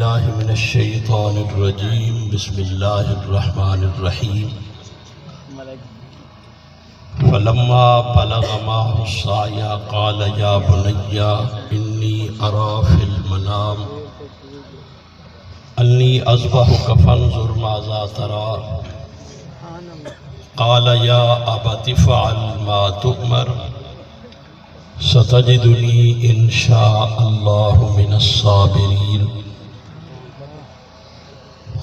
باللہ من الشیطان الرجیم بسم اللہ الرحمن الرحیم فلما بلغ معه السعی قال یا بنی انی اری فی المنام انی اذبحک فانظر ماذا تری قال یا ابت افعل ما تؤمر ستجدنی ان شاء اللہ من الصابرین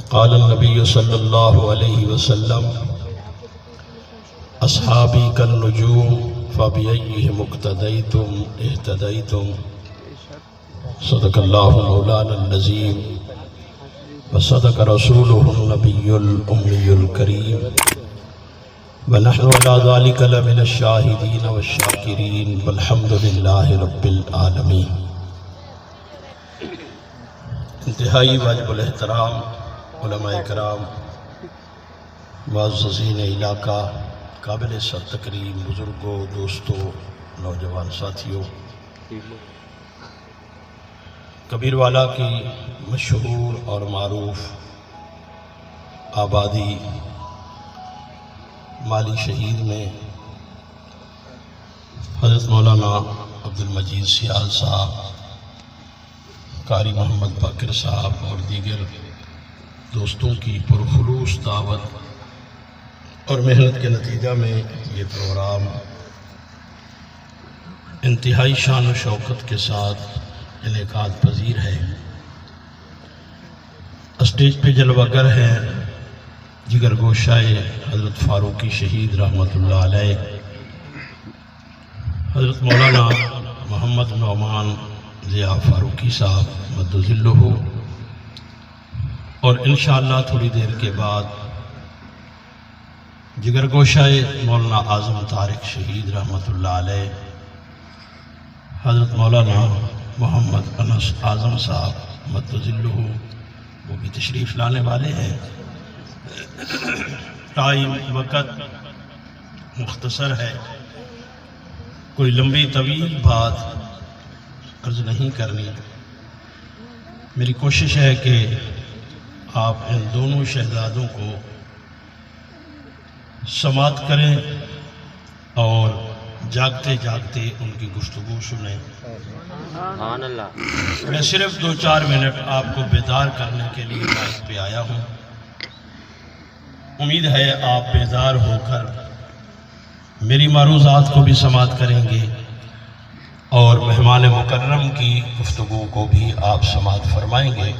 قال النبی صلی اللہ علیہ وسلم اصحابی کالنجوم فبأیہم اقتدیتم اہتدیتم صدق اللہ مولانا العظیم وصدق رسولہ النبی الامی الکریم ونحن على ذلك لمن الشاہدین والشاکرین والحمد للہ رب العالمین۔ انتہائی واجب الاحترام علماء کرام، معززین علاقہ، قابل سر تکریم بزرگوں، دوستوں، نوجوان ساتھیوں، کبیروالا کی مشہور اور معروف آبادی مالی شہید میں حضرت مولانا عبدالمجید سیال صاحب، قاری محمد باقر صاحب اور دیگر دوستوں کی پرخلوص دعوت اور محنت کے نتیجہ میں یہ پروگرام انتہائی شان و شوکت کے ساتھ انعقاد پذیر ہے۔ اسٹیج پہ جلوگر ہیں جگر گوشائے حضرت فاروقی شہید رحمۃ اللہ علیہ، حضرت مولانا محمد نعمان ضیاء فاروقی صاحب مد ظلہ، اور انشاءاللہ تھوڑی دیر کے بعد جگر گوشائے مولانا اعظم طارق شہید رحمۃ اللہ علیہ، حضرت مولانا محمد انس اعظم صاحب مد ظلہ، وہ بھی تشریف لانے والے ہیں۔ ٹائم وقت مختصر ہے، کوئی لمبی طویل بات عرض نہیں کرنی۔ میری کوشش ہے کہ آپ ان دونوں شہزادوں کو سماعت کریں اور جاگتے جاگتے ان کی گفتگو سنیں۔ میں صرف 2-4 منٹ آپ کو بیدار کرنے کے لیے مائک پہ آیا ہوں۔ امید ہے آپ بیدار ہو کر میری معروضات کو بھی سماعت کریں گے اور مہمان مکرم کی گفتگو کو بھی آپ سماعت فرمائیں گے۔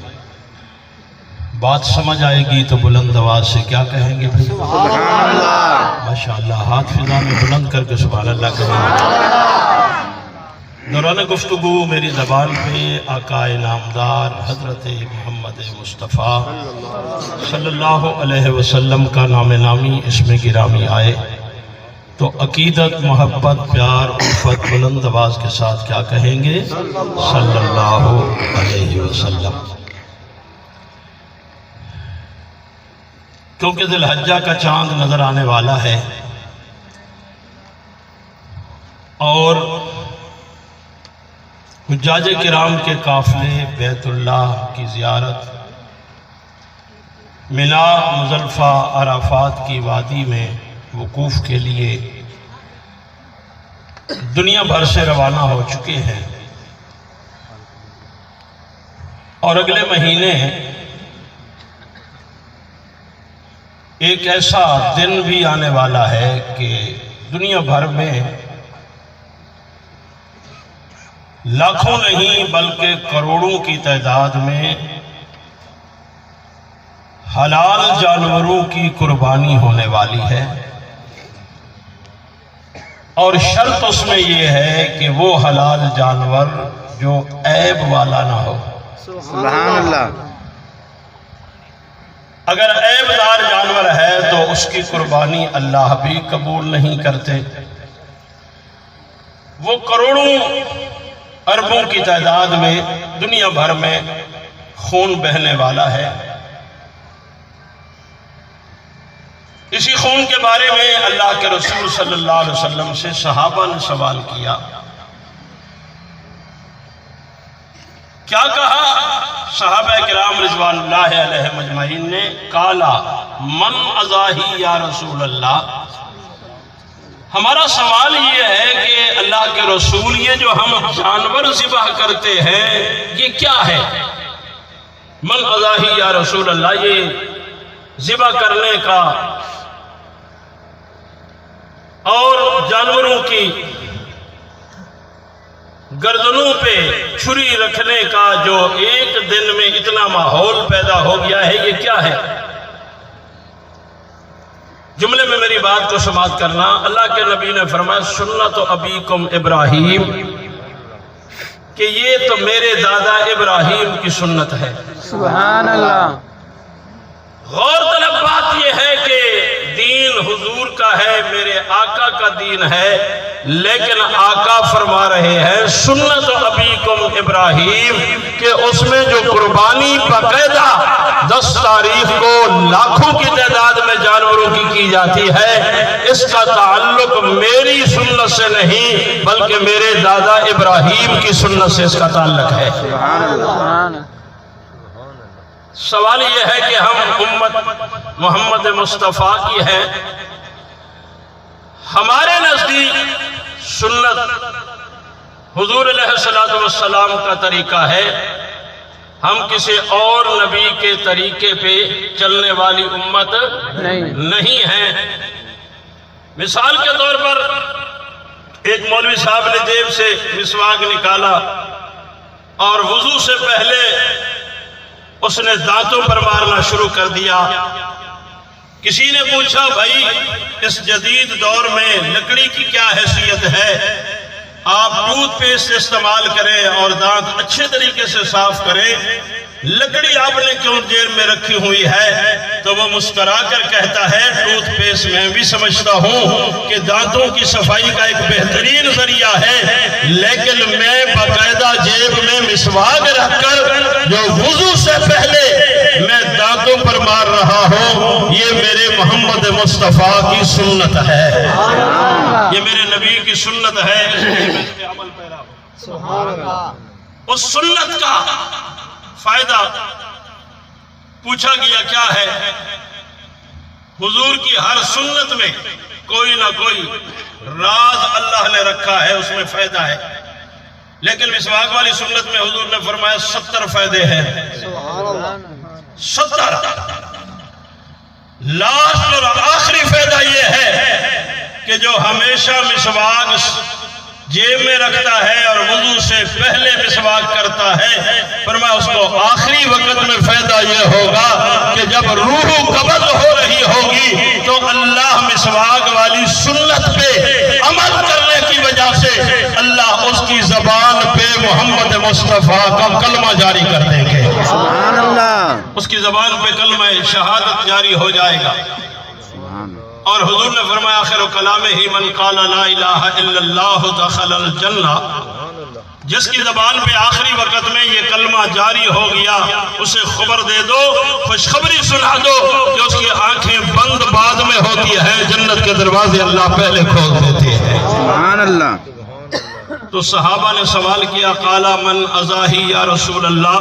بات سمجھ آئے گی تو بلند آواز سے کیا کہیں گے بھائی؟ سبحان اللہ۔ ماشاءاللہ، ہاتھ فضا میں بلند کر کے سبحان اللہ کہیں۔ دوران گفتگو میری زبان پہ آقا نامدار حضرت محمد مصطفیٰ صلی اللہ علیہ وسلم کا نام نامی اسم گرامی آئے تو عقیدت، محبت، پیار، الفت بلند آواز کے ساتھ کیا کہیں گے؟ صلی اللہ علیہ وسلم۔ کیونکہ ذی الحجہ کا چاند نظر آنے والا ہے اور حجاج کرام کے قافلے بیت اللہ کی زیارت، منا، مزدلفہ، عرفات کی وادی میں وقوف کے لیے دنیا بھر سے روانہ ہو چکے ہیں، اور اگلے مہینے ایک ایسا دن بھی آنے والا ہے کہ دنیا بھر میں لاکھوں نہیں بلکہ کروڑوں کی تعداد میں حلال جانوروں کی قربانی ہونے والی ہے، اور شرط اس میں یہ ہے کہ وہ حلال جانور جو عیب والا نہ ہو۔ سبحان اللہ۔ اگر عیب دار جانور ہے تو اس کی قربانی اللہ بھی قبول نہیں کرتے۔ وہ کروڑوں اربوں کی تعداد میں دنیا بھر میں خون بہنے والا ہے۔ اسی خون کے بارے میں اللہ کے رسول صلی اللہ علیہ وسلم سے صحابہ نے سوال کیا کیا کہا صحابہ کرام رضوان اللہ علیہم اجمعین نے؟ قالا من اضاحی یا رسول اللہ. ہمارا سوال یہ ہے کہ اللہ کے رسول یہ جو ہم جانور ذبح کرتے ہیں یہ کیا ہے؟ من اضاحی یا رسول اللہ، یہ ذبح کرنے کا اور جانوروں کی گردنوں پہ چھری رکھنے کا جو ایک دن میں اتنا ماحول پیدا ہو گیا ہے یہ کیا ہے؟ جملے میں میری بات کو سماعت کرنا. اللہ کے نبی نے فرمایا سنت ابیکم ابراہیم، کہ یہ تو میرے دادا ابراہیم کی سنت ہے. سبحان اللہ. غور طلب بات یہ ہے کہ دین حضور کا ہے، میرے آقا کا دین ہے، لیکن آقا فرما رہے ہیں سنت ابیکم ابراہیم، کہ اس میں جو قربانی باقاعدہ 10 تاریخ کو لاکھوں کی تعداد میں جانوروں کی جاتی ہے، اس کا تعلق میری سنت سے نہیں بلکہ میرے دادا ابراہیم کی سنت سے اس کا تعلق ہے. سبحان اللہ. سوال یہ ہے کہ ہم امت محمد مصطفیٰ کی ہیں، ہمارے نزدیک سنت حضور علیہ السلام کا طریقہ ہے، ہم کسی اور نبی کے طریقے پہ چلنے والی امت نہیں ہیں. مثال کے طور پر ایک مولوی صاحب نے جیب سے مسواک نکالا اور وضو سے پہلے اس نے دانتوں پر مارنا شروع کر دیا. کسی نے پوچھا بھائی اس جدید دور میں لکڑی کی کیا حیثیت ہے، آپ ٹوتھ پیسٹ استعمال کریں اور دانت اچھے طریقے سے صاف کریں، لکڑی آپ نے کیوں جیب میں رکھی ہوئی ہے؟ تو وہ مسکرا کر کہتا ہے ٹوتھ پیسٹ میں بھی سمجھتا ہوں کہ دانتوں کی صفائی کا ایک بہترین ذریعہ ہے، لیکن میں باقاعدہ جیب میں مسواک رکھ کر جو وضو سے پہلے میں دانتوں پر مار رہا ہوں، یہ میرے محمد مصطفیٰ کی سنت ہے، یہ میرے نبی کی سنت ہے، میں اس پہ عمل پیرا ہوں. اس سنت کا فائدہ پوچھا گیا کیا ہے؟ حضور کی ہر سنت میں کوئی نہ کوئی راز اللہ نے رکھا ہے، اس میں فائدہ ہے. لیکن مسواک والی سنت میں حضور نے فرمایا 70 فائدے ہیں. 70. لاسٹ اور آخری فائدہ یہ ہے کہ جو ہمیشہ مسواک جیب میں رکھتا ہے اور وضو سے پہلے مسواک کرتا ہے، فرمایا اس کو آخری وقت میں فائدہ یہ ہوگا کہ جب روح قبض ہو رہی ہوگی تو اللہ مسواک والی سنت پہ عمل کرنے کی وجہ سے اللہ اس کی زبان پہ محمد مصطفیٰ کا کلمہ جاری کر دیں گے. سبحان اللہ. اس کی زبان پہ کلمہ شہادت جاری ہو جائے گا. اور حضور نے فرمایا آخر کلام ہی من قال لا الہ الا اللہ دخل الجنہ، جس کی زبان پہ آخری وقت میں یہ کلمہ جاری ہو گیا اسے خبر دے دو، خوشخبری سنا دو کہ اس کی آنکھیں بند بعد میں ہوتی ہے، جنت کے دروازے اللہ پہلے کھول دیتے ہیں. سبحان اللہ. تو صحابہ نے سوال کیا قال من اضاحی یا رسول اللہ،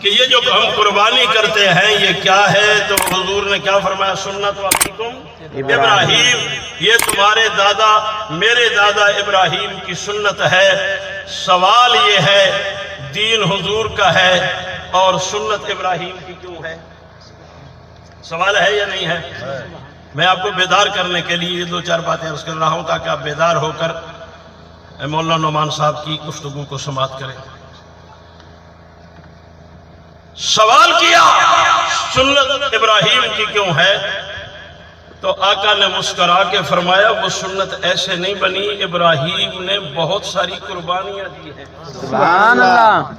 کہ یہ جو ہم قربانی کرتے ہیں یہ کیا ہے؟ تو حضور نے کیا فرمایا سنت ابیکم ابراہیم، یہ تمہارے دادا میرے دادا ابراہیم کی سنت ہے. سوال یہ ہے دین حضور کا ہے اور سنت ابراہیم کی کیوں ہے؟ سوال ہے یا نہیں ہے؟ میں آپ کو بیدار کرنے کے لیے یہ 2-4 باتیں عرض کر رہا ہوں تاکہ آپ بیدار ہو کر مولانا نعمان صاحب کی گفتگو کو سماعت کریں. سوال کیا سنت ابراہیم کی کیوں ہے؟ تو آقا نے مسکرا کے فرمایا وہ سنت ایسے نہیں بنی، ابراہیم نے بہت ساری قربانیاں دی ہیں. سبحان اللہ.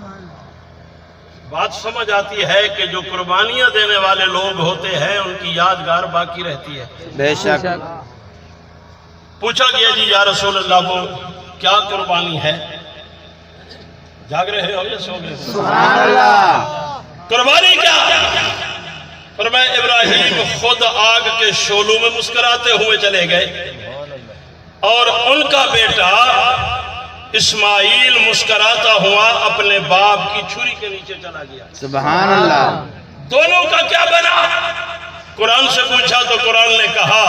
بات سمجھ آتی ہے کہ جو قربانیاں دینے والے لوگ ہوتے ہیں ان کی یادگار باقی رہتی ہے. بے شک. پوچھا گیا جی یا رسول اللہ وہ کیا قربانی ہے؟ جاگ رہے ہو یا سو گئے؟ سبحان اللہ. قربانی کیا؟ فرمایا ابراہیم خود آگ کے شعلوں میں مسکراتے ہوئے چلے گئے اور ان کا بیٹا اسماعیل مسکراتا ہوا اپنے باپ کی چھری کے نیچے چلا گیا۔ سبحان اللہ۔ دونوں کا کیا بنا؟ قرآن سے پوچھا تو قرآن نے کہا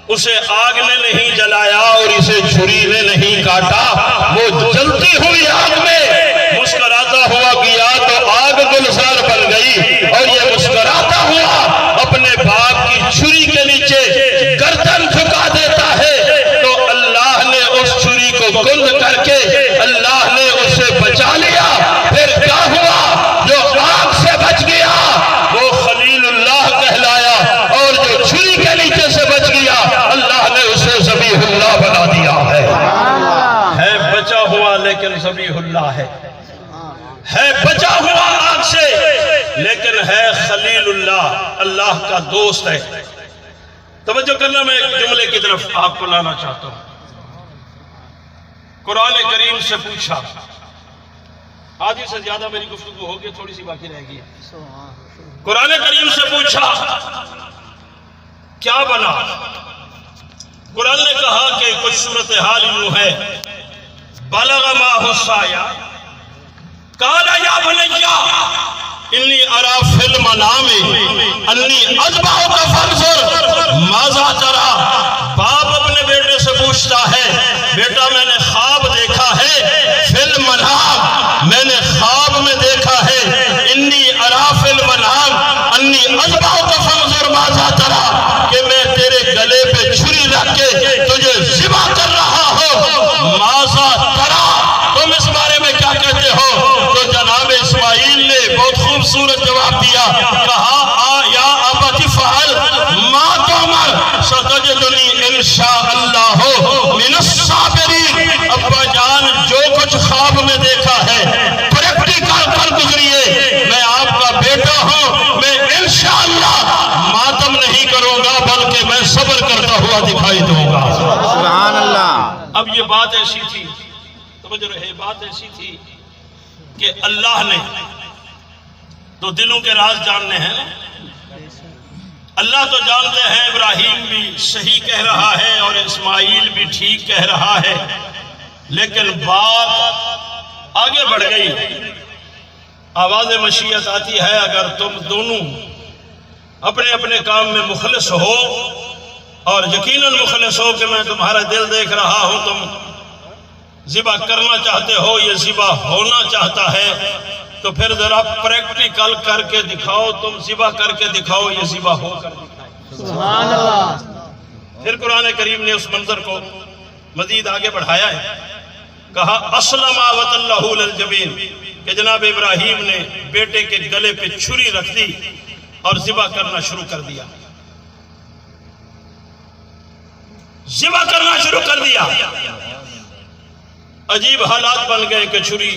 اسے آگ نے نہیں جلایا اور اسے چھری نے نہیں کاٹا، وہ جلتی ہوئی آگ میں مسکراتا ہوا گیا تو آگ گلزار بن گئی، اور یہ مسکراتا ہوا اپنے باپ کی چھری کے نیچے گردن جھکا دیتا ہے تو اللہ نے اس چھری کو گند کر کے اللہ نے اسے بچا لیا۔ پھر کیا ہوا؟ جو آگ سے بچ گیا وہ خلیل اللہ کہلایا، اور جو چھری کے نیچے سے بچ گیا اللہ نے اسے ذبیح اللہ بنا دیا ہے بچا ہوا لیکن ذبیح اللہ ہے بچا ہوا آگ سے لیکن ہے خلیل اللہ، اللہ کا دوست ہے۔ توجہ کرنا، میں ایک جملے کی طرف آپ کو لانا چاہتا ہوں۔ قرآن کریم سے پوچھا، آدھی سے زیادہ میری گفتگو ہوگی، تھوڑی سی باقی رہ گئی۔ قرآن کریم سے پوچھا کیا بنا؟ قرآن نے کہا کہ کچھ صورتحال یوں ہے، بلغ معہ السعی قال یا بنی انی اری فی المنام انی اذبحک فانظر ماذا تری۔ باپ اپنے بیٹے سے پوچھتا ہے، بیٹا میں نے خواب دیکھا ہے، فی المنام میں نے خواب میں دیکھا ہے، انی اری فی المنام انی اذبحک فانظر ماذا تری، کہ میں تیرے گلے پہ چھری رکھ کے تجھے ذبح کر رہا ہوں، ماذا تری، تم اس بارے میں کیا کہتے ہو؟ تو جناب اسماعیل نے بہت خوبصورت جواب دیا، کہا یا ابت افعل ما تؤمر ستجدنی انشاء اللہ من الصابرین۔ ابا جان جو کچھ خواب میں دیکھا ہے پریکٹیکل پر گزریے، میں آپ کا بیٹا ہوں، میں انشاءاللہ ماتم نہیں کروں گا بلکہ میں صبر کرتا ہوا دکھائی دوں گا۔ سبحان اللہ۔ اب یہ بات ایسی تھی، توجہ رہے، بات ایسی تھی کہ اللہ نے تو دلوں کے راز جاننے ہیں، اللہ تو جانتے ہیں ابراہیم بھی صحیح کہہ رہا ہے اور اسماعیل بھی ٹھیک کہہ رہا ہے، لیکن بات آگے بڑھ گئی۔ آواز مشیت آتی ہے، اگر تم دونوں اپنے اپنے کام میں مخلص ہو اور یقیناً مخلص ہو کہ میں تمہارا دل دیکھ رہا ہوں، تم ذبح کرنا چاہتے ہو، یہ ذبح ہونا چاہتا ہے، تو پھر ذرا پریکٹیکل کر کے دکھاؤ، تم ذبح کر کے دکھاؤ، یہ ذبح ہو کر دکھاؤ۔ سبحان اللہ۔ پھر قرآن کریم نے اس منظر کو مزید آگے بڑھایا ہے، کہا اسلم وتلہ للجبین، کہ جناب ابراہیم نے بیٹے کے گلے پہ چھری رکھ دی اور ذبح کرنا شروع کر دیا، ذبح کرنا شروع کر دیا۔ عجیب حالات بن گئے کہ چھری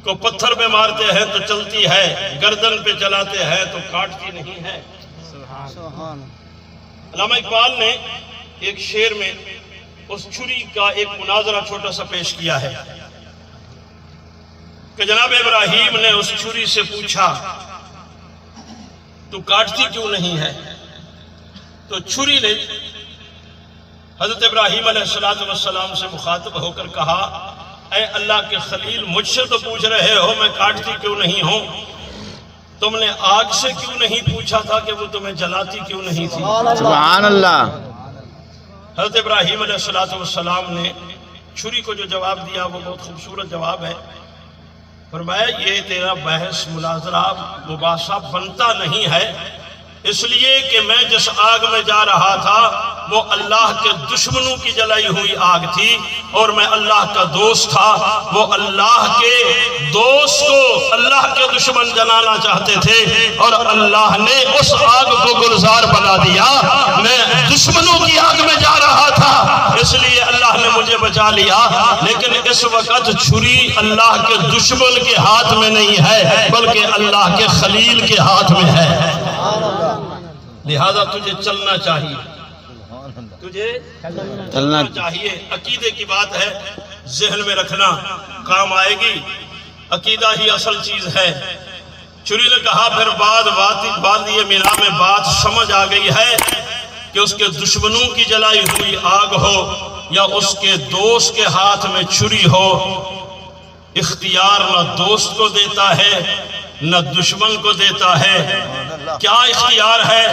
کو پتھر پہ مارتے ہیں تو چلتی ہے، گردن پہ چلاتے ہیں تو کاٹتی نہیں ہے۔ علامہ اقبال نے ایک شعر میں اس چھری کا ایک مناظرہ چھوٹا سا پیش کیا ہے کہ جناب ابراہیم نے اس چھری سے پوچھا تو کاٹتی کیوں نہیں ہے؟ تو چھری نے حضرت ابراہیم علیہ السلام سے مخاطب ہو کر کہا، اے اللہ کے خلیل، مجھ سے تو پوچھ رہے ہو میں کاٹتی کیوں نہیں ہوں، تم نے آگ سے کیوں نہیں پوچھا تھا کہ وہ تمہیں جلاتی کیوں نہیں تھی؟ سبحان اللہ۔ حضرت ابراہیم علیہ السلام نے چھری کو جو جواب دیا وہ بہت خوبصورت جواب ہے۔ فرمایا یہ تیرا بحث مناظرہ مباحثہ بنتا نہیں ہے، اس لیے کہ میں جس آگ میں جا رہا تھا وہ اللہ کے دشمنوں کی جلائی ہوئی آگ تھی، اور میں اللہ کا دوست تھا، وہ اللہ کے دوست کو اللہ کے دشمن جلانا چاہتے تھے اور اللہ نے اس آگ کو گلزار بنا دیا۔ میں دشمنوں کی آگ میں جا رہا تھا اس لیے اللہ نے مجھے بچا لیا، لیکن اس وقت چھری اللہ کے دشمن کے ہاتھ میں نہیں ہے بلکہ اللہ کے خلیل کے ہاتھ میں ہے، لہذا تجھے چلنا چاہیے، تجھے چلنا چاہیے۔ عقیدے کی بات ہے، ذہن میں رکھنا، کام آئے گی، عقیدہ ہی اصل چیز ہے۔ چھری نے کہا پھر بعد یہ مینا میں بات سمجھ آ گئی ہے کہ اس کے دشمنوں کی جلائی ہوئی آگ ہو یا اس کے دوست کے ہاتھ میں چھری ہو، اختیار نہ دوست کو دیتا ہے نہ دشمن کو دیتا ہے۔ کیا اختیار ہے؟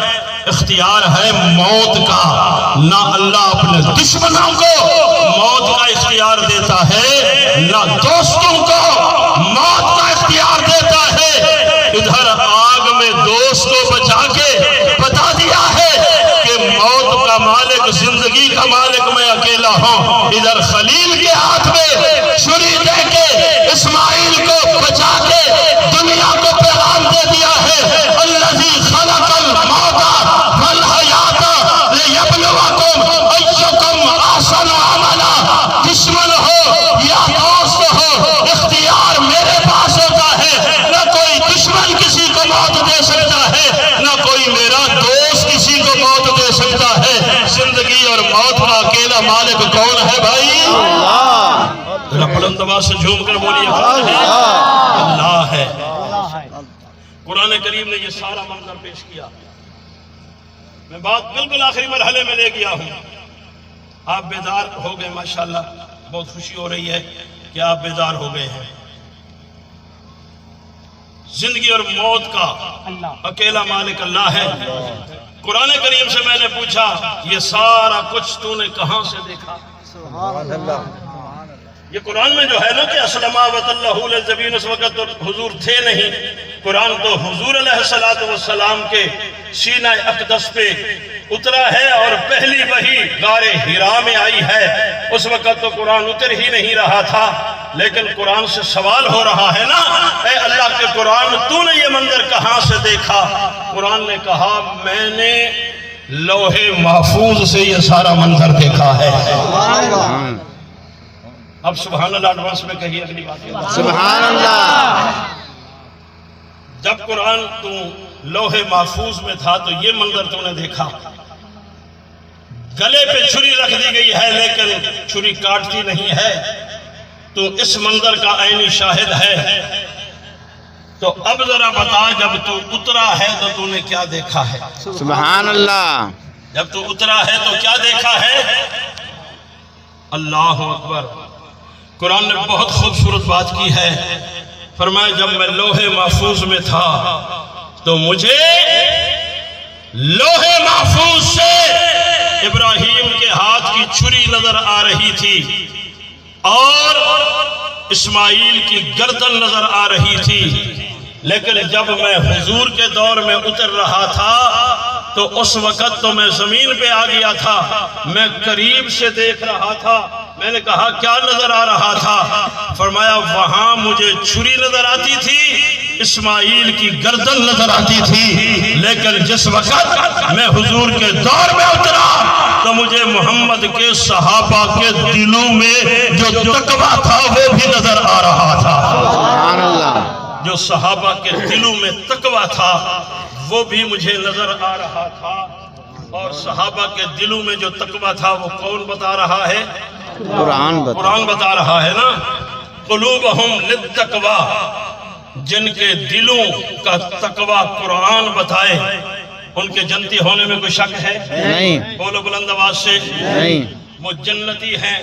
اختیار ہے موت کا۔ نہ اللہ اپنے دشمنوں کو موت کا اختیار دیتا ہے، نہ دوستوں کو موت کا اختیار دیتا ہے۔ ادھر آگ میں دوست کو بچا کے بتا دیا ہے کہ موت کا مالک، زندگی کا مالک میں اکیلا ہوں۔ ادھر خلیل کے ہاتھ میں چھری دے کے اسماعیل کو بچا کے دنیا کو پیغام دے دیا ہے، الذی خلق الموت والحیات لیبلوکم ایکم احسن عملا۔ دشمن ہو یا دوست ہو، اختیار میرے پاس ہوتا ہے۔ نہ کوئی دشمن کسی کو موت دے سکتا ہے، نہ کوئی میرا دوست کسی کو موت دے سکتا ہے۔ زندگی اور موت کا اکیلا مالک کون ہے بھائی؟ بلند آواز سے جھوم کر بولیے، کون ہے؟ اللہ ہے۔ قرآن کریم نے یہ سارا منظر پیش کیا۔ میں بات بالکل آخری مرحلے میں لے گیا ہوں۔ آپ بیدار ہو گئے، ماشاءاللہ بہت خوشی ہو رہی ہے کہ آپ بیدار ہو گئے ہیں۔ زندگی اور موت کا اکیلا مالک اللہ ہے۔ قرآن کریم سے میں نے پوچھا، یہ سارا کچھ تو نے کہاں سے دیکھا؟ یہ قرآن میں جو ہے نا کہ اسلمہ وطلہ للجبین، اس وقت تو حضور تھے نہیں۔ قرآن تو حضور علیہ السلام کے سینہ اقدس پہ اترا ہے، اور پہلی وحی غار حرا میں آئی ہے۔ اس وقت تو قرآن اتر ہی نہیں رہا تھا، لیکن قرآن سے سوال ہو رہا ہے نا، اے اللہ کے قرآن، تو نے یہ منظر کہاں سے دیکھا؟ قرآن نے کہا، میں نے لوح محفوظ سے یہ سارا منظر دیکھا ہے۔ اب سبحان اللہ ایڈوانس میں کہیے اگلی بات۔ سبحان اللہ۔ جب قرآن تو لوح محفوظ میں تھا تو یہ منظر تو نے دیکھا۔ گلے پہ چھری رکھ دی گئی ہے لیکن چھری کاٹتی نہیں ہے، تو اس منظر کا عینی شاہد ہے۔ تو اب ذرا بتا، جب تو اترا ہے تو تو نے کیا دیکھا ہے؟ سبحان اللہ۔ جب تو اترا ہے تو کیا دیکھا ہے؟ اللہ اکبر۔ قرآن نے بہت خوبصورت بات کی ہے۔ فرمایا، جب میں لوح محفوظ میں تھا تو مجھے لوح محفوظ سے ابراہیم کے ہاتھ کی چھری نظر آ رہی تھی اور اسماعیل کی گردن نظر آ رہی تھی، لیکن جب میں حضور کے دور میں اتر رہا تھا تو اس وقت تو میں زمین پہ آ گیا تھا، میں قریب سے دیکھ رہا تھا۔ میں نے کہا، کیا نظر آ رہا تھا؟ فرمایا، وہاں مجھے چھری نظر آتی تھی، اسماعیل کی گردن نظر آتی تھی، لیکن جس وقت میں حضور کے دور میں اترا تو مجھے محمد کے صحابہ کے دلوں میں جو تقویٰ تھا وہ بھی نظر آ رہا تھا۔ سبحان اللہ۔ جو صحابہ کے دلوں میں تقویٰ تھا وہ بھی مجھے نظر آ رہا تھا، اور صحابہ کے دلوں میں جو تقویٰ تھا وہ کون بتا رہا ہے؟ قرآن بتا رہا ہے نا۔ قلوبہم للتقویٰ، جن کے دلوں کا تقویٰ قرآن بتائے ان کے جنتی ہونے میں کوئی شک ہے؟ نہیں۔ بولو بلند آواز سے، نہیں۔ وہ جنتی ہیں،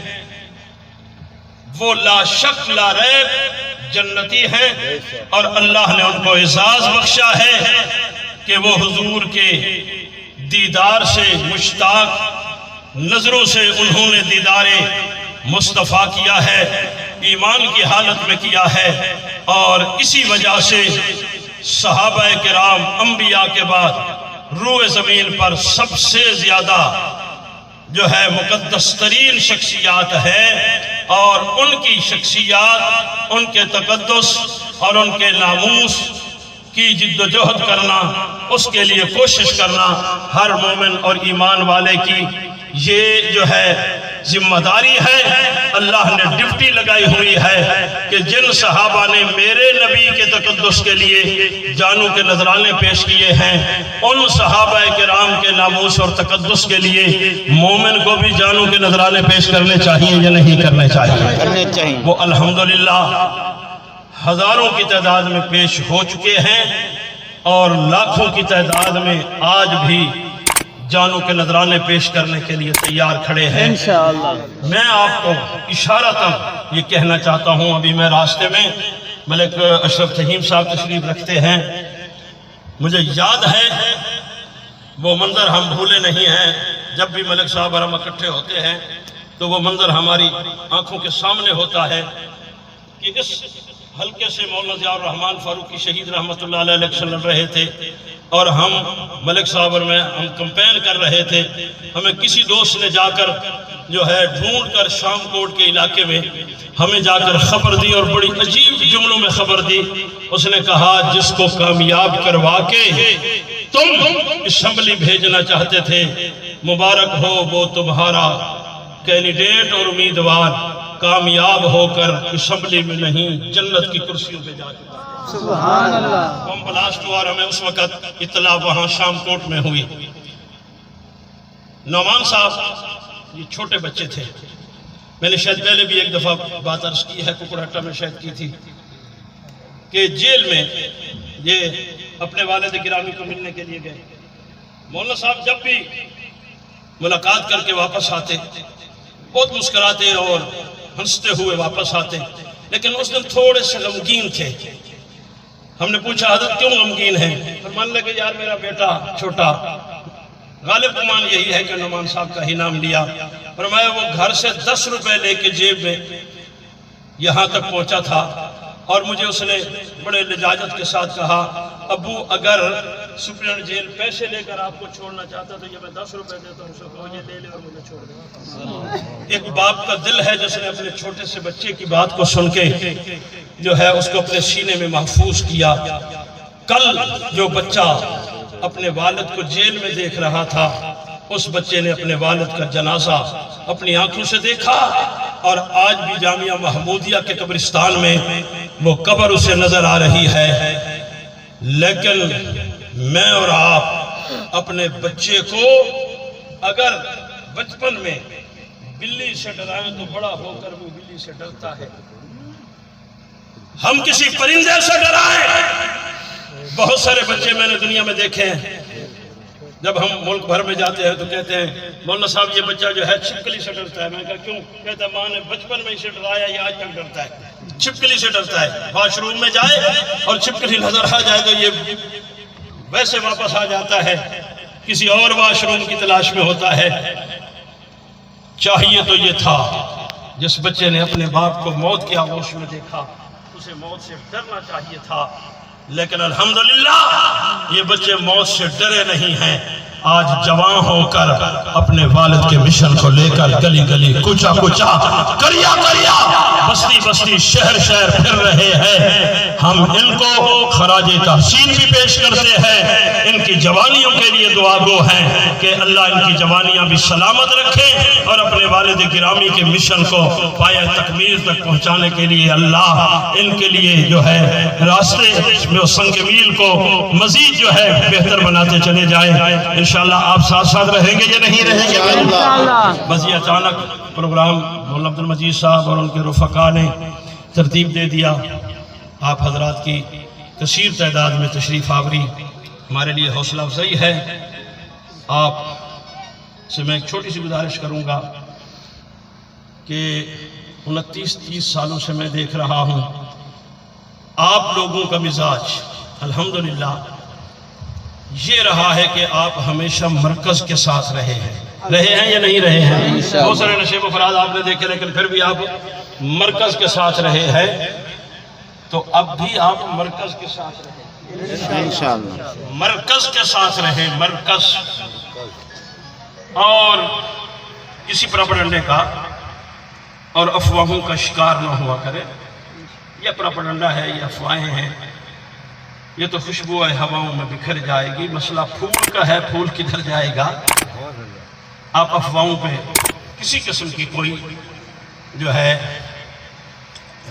وہ لا شک لا ریب جنتی ہیں، اور اللہ نے ان کو اعزاز بخشا ہے کہ وہ حضور کے دیدار سے مشتاق نظروں سے انہوں نے دیدار مصطفیٰ کیا ہے، ایمان کی حالت میں کیا ہے، اور اسی وجہ سے صحابہ کرام انبیاء کے بعد روح زمین پر سب سے زیادہ جو ہے مقدس ترین شخصیات ہے، اور ان کی شخصیات، ان کے تقدس اور ان کے ناموس کی جد و جہد کرنا، اس کے لیے کوشش کرنا ہر مومن اور ایمان والے کی یہ جو ہے ذمہ داری ہے۔ اللہ نے ڈیوٹی لگائی ہوئی ہے کہ جن صحابہ نے میرے نبی کے تقدس کے لیے جانوں کے نذرانے پیش کیے ہیں، ان صحابہ کرام کے ناموس اور تقدس کے لیے مومن کو بھی جانوں کے نذرانے پیش کرنے چاہیے یا نہیں کرنے چاہیے؟ کرنے چاہیے۔ وہ الحمدللہ ہزاروں کی تعداد میں پیش ہو چکے ہیں، اور لاکھوں کی تعداد میں آج بھی جانوں کے نذرانے پیش کرنے کے لیے تیار کھڑے ہیں انشاءاللہ میں آپ کو اشارتاً یہ کہنا چاہتا ہوں، ابھی میں راستے میں ملک اشرف فہیم صاحب تشریف رکھتے ہیں، مجھے یاد ہے وہ منظر ہم بھولے نہیں ہیں، جب بھی ملک صاحب اور ہم اکٹھے ہوتے ہیں تو وہ منظر ہماری آنکھوں کے سامنے ہوتا ہے کہ اس حلقے سے مولانا ضیاء الرحمن فاروقی شہید رحمۃ اللہ علیہ الیکشن لڑ رہے تھے اور ہم ملک صاحب اور میں ہم کمپین کر رہے تھے، ہمیں کسی دوست نے جا کر جو ہے ڈھونڈ کر شام کوٹ کے علاقے میں ہمیں جا کر خبر دی اور بڑی عجیب جملوں میں خبر دی۔ اس نے کہا جس کو کامیاب کروا کے تم اسمبلی بھیجنا چاہتے تھے، مبارک ہو وہ تمہارا کینڈیڈیٹ اور امیدوار کامیاب ہو کر اسمبلی میں نہیں جنت کی کرسیوں پہ جا چکا۔ سبحان اللہ۔ بم بلاسٹ ہوا اور ہمیں اس وقت اطلاع وہاں شام کوٹ میں ہوئی۔ نعمان صاحب یہ چھوٹے بچے تھے، میں نے شاید پہلے بھی ایک دفعہ بات عرض کی ہے، ککڑہٹا میں شاید کی تھی، کہ جیل میں یہ اپنے والد گرامی کو ملنے کے لیے گئے۔ مولانا صاحب جب بھی ملاقات کر کے واپس آتے بہت مسکراتے اور ہنستے ہوئے واپس آتے، لیکن اس دن تھوڑے سے غمگین تھے۔ ہم نے پوچھا حضرت کیوں غمگین ہیں؟ فرمانے لگے یار میرا بیٹا چھوٹا، غالب گمان یہی ہے کہ نعمان صاحب کا ہی نام لیا، فرمایا وہ گھر سے 10 روپے لے کے جیب میں یہاں تک پہنچا تھا اور مجھے اس نے بڑے لجاجت کے ساتھ کہا ابو اگر سپرنٹ جیل پیسے لے کر آپ کو چھوڑنا چاہتا تو یہ میں 10 روپے دیتا ہوں، اسے کہو یہ لے لے اور مجھے چھوڑ دے۔ ایک باپ کا دل ہے جس نے اپنے چھوٹے سے بچے کی بات کو سن کے جو ہے اس کو اپنے سینے میں محفوظ کیا۔ کل جو بچہ اپنے والد کو جیل میں دیکھ رہا تھا، اس بچے نے اپنے والد کا جنازہ اپنی آنکھوں سے دیکھا اور آج بھی جامعہ محمودیہ کے قبرستان میں وہ قبر اسے نظر آ رہی ہے۔ لیکن میں اور آپ اپنے بچے کو اگر بچپن میں بلی سے ڈرائیں تو بڑا ہو کر وہ بلی سے ڈرتا ہے۔ ہم کسی پرندے سے ڈرائیں، بہت سارے بچے میں نے دنیا میں دیکھے ہیں، جب ہم ملک بھر میں جاتے ہیں تو کہتے ہیں مولانا صاحب یہ بچہ جو ہے چھپکلی سے ڈرتا ہے۔ میں کہا کیوں؟ کہتا ہے ماں نے بچپن میں اسے ڈرایا، یہ آج تک ڈرتا ہے، چھپکلی سے ڈرتا ہے۔ واش روم میں جائے اور چھپکلی نظر آ جائے تو یہ ویسے واپس آ جاتا ہے، کسی اور واش روم کی تلاش میں ہوتا ہے۔ چاہیے تو یہ تھا جس بچے نے اپنے باپ کو موت کے آغوش میں دیکھا اسے موت سے ڈرنا چاہیے تھا، لیکن الحمدللہ یہ بچے موت سے ڈرے نہیں ہیں۔ آج جوان ہو کر اپنے والد کے مشن کو لے کر گلی گلی کوچا کوچا کریا کریا بستی بستی شہر شہر پھر رہے ہیں۔ ہم ان کو خراج تحسین بھی پیش کرتے ہیں، ان کی جوانیوں کے لیے دعا گو ہیں کہ اللہ ان کی جوانیاں بھی سلامت رکھے اور اپنے والد گرامی کے مشن کو پایہ تکمیل تک پہنچانے کے لیے اللہ ان کے لیے جو ہے راستے میں سنگ میل کو مزید جو ہے بہتر بناتے چلے جائیں۔ انشاءاللہ آپ ساتھ ساتھ رہیں گے یا نہیں رہیں گے؟ انشاءاللہ۔ بس یہ اچانک پروگرام مولانا عبد المجید صاحب اور ان کے رفقا نے ترتیب دے دیا۔ آپ حضرات کی کثیر تعداد میں تشریف آوری ہمارے لیے حوصلہ افزائی ہے۔ آپ سے میں ایک چھوٹی سی گزارش کروں گا کہ 29-30 سالوں سے میں دیکھ رہا ہوں آپ لوگوں کا مزاج الحمدللہ یہ رہا ہے کہ آپ ہمیشہ مرکز کے ساتھ رہے ہیں یا نہیں رہے ہیں؟ بہت سارے نشیب افراد آپ نے دیکھے لیکن پھر بھی آپ مرکز کے ساتھ رہے ہیں، تو اب بھی آپ مرکز کے ساتھ رہیں، انشاءاللہ مرکز کے ساتھ رہیں، مرکز، اور کسی پراپیگنڈے کا اور افواہوں کا شکار نہ ہوا کرے۔ یہ پراپیگنڈا ہے، یہ افواہیں ہیں، یہ تو خوشبو ہے ہواؤں میں بکھر جائے گی۔ مسئلہ پھول کا ہے، پھول کدھر جائے گا؟ آپ افواہوں پہ کسی قسم کی کوئی جو ہے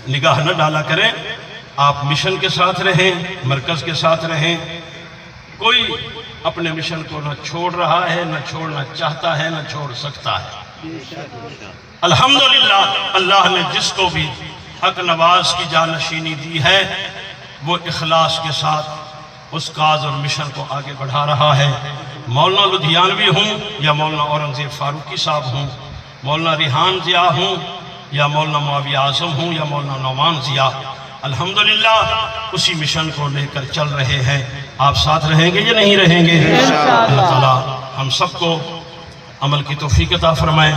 نگاہ نہ ڈالا کریں، آپ مشن کے ساتھ رہیں، مرکز کے ساتھ رہیں۔ کوئی اپنے مشن کو نہ چھوڑ رہا ہے، نہ چھوڑنا چاہتا ہے، نہ چھوڑ سکتا ہے۔ الحمدللہ اللہ نے جس کو بھی حق نواز کی جانشینی دی ہے وہ اخلاص کے ساتھ اس کاز اور مشن کو آگے بڑھا رہا ہے. مولانا لدھیانوی ہوں یا مولانا اورنگزیب فاروقی صاحب ہوں، مولانا ریحان ضیاء ہوں یا مولانا معاویہ اعظم ہوں یا مولانا نعمان ضیاء، الحمدللہ اسی مشن کو لے کر چل رہے ہیں. آپ ساتھ رہیں گے یا نہیں رہیں گے؟ اللہ تعالیٰ ہم سب کو عمل کی توفیق عطا فرمائیں.